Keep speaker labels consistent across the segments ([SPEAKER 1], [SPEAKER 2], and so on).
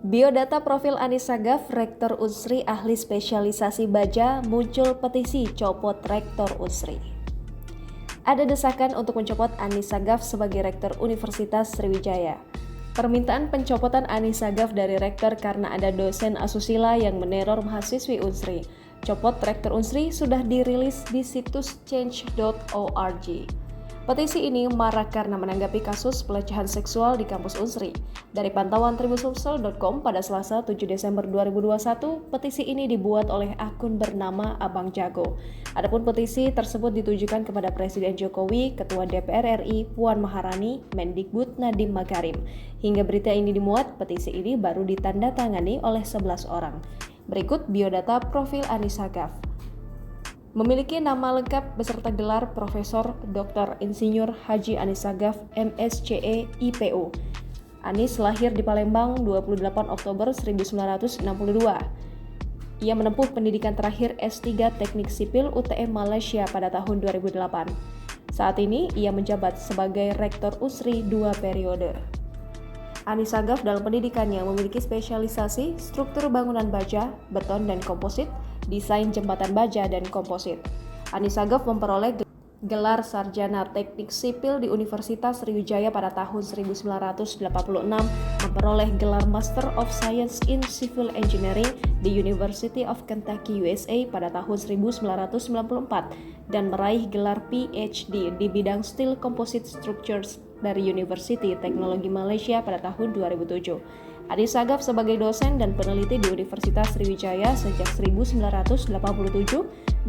[SPEAKER 1] Biodata profil Anis Sagaf, Rektor Unsri ahli spesialisasi baja, muncul petisi copot Rektor Unsri. Ada desakan untuk mencopot Anis Sagaf sebagai Rektor Universitas Sriwijaya. Permintaan pencopotan Anis Sagaf dari Rektor karena ada dosen asusila yang meneror mahasiswi Unsri. Copot Rektor Unsri sudah dirilis di situs change.org. Petisi ini marak karena menanggapi kasus pelecehan seksual di kampus Unsri. Dari pantauan tribusumsel.com pada Selasa 7 Desember 2021, petisi ini dibuat oleh akun bernama Abang Jago. Adapun petisi tersebut ditujukan kepada Presiden Jokowi, Ketua DPR RI Puan Maharani, Mendikbud Nadiem Makarim. Hingga berita ini dimuat, petisi ini baru ditandatangani oleh 11 orang. Berikut biodata profil Anis Sagaf. Memiliki nama lengkap beserta gelar Profesor Dr. Insinyur Haji Anis Sagaf, MSCE, IPU. Anis lahir di Palembang 28 Oktober 1962. Ia menempuh pendidikan terakhir S3 Teknik Sipil UTM Malaysia pada tahun 2008. Saat ini ia menjabat sebagai Rektor Unsri 2 periode. Anis Sagaf dalam pendidikannya memiliki spesialisasi struktur bangunan baja, beton dan komposit, desain jembatan baja dan komposit. Anis Sagaf memperoleh gelar Sarjana Teknik Sipil di Universitas Sriwijaya pada tahun 1986, memperoleh gelar Master of Science in Civil Engineering di University of Kentucky, USA pada tahun 1994 dan meraih gelar PhD di bidang Steel Composite Structures dari University Teknologi Malaysia pada tahun 2007. Anis Sagaf sebagai dosen dan peneliti di Universitas Sriwijaya sejak 1987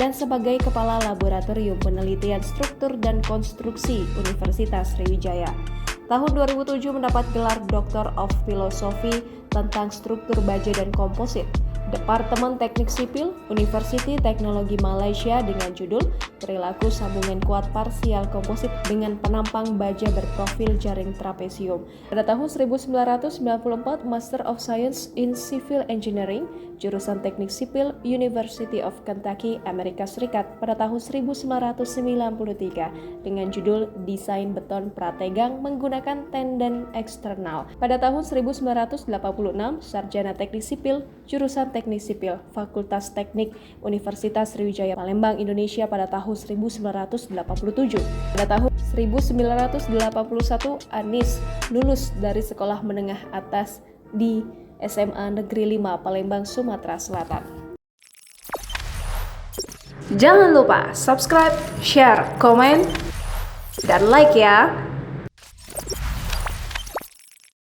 [SPEAKER 1] dan sebagai Kepala Laboratorium Penelitian Struktur dan Konstruksi Universitas Sriwijaya. Tahun 2007 mendapat gelar Doctor of Philosophy tentang struktur baja dan komposit, Departemen Teknik Sipil, Universiti Teknologi Malaysia dengan judul Perilaku Sambungan Kuat Parsial Komposit dengan Penampang Baja Berprofil Jaring Trapesium. Pada tahun 1994, Master of Science in Civil Engineering, jurusan Teknik Sipil, University of Kentucky, Amerika Serikat pada tahun 1993 dengan judul Desain Beton Prategang Menggunakan Tenden Eksternal. Pada tahun 1986, Sarjana Teknik Sipil, jurusan Teknik Sipil, Fakultas Teknik Universitas Sriwijaya Palembang, Indonesia pada tahun 1987. Pada tahun 1981, Anis lulus dari Sekolah Menengah Atas di SMA Negeri 5 Palembang, Sumatera Selatan. Jangan lupa subscribe, share, komen, dan like ya!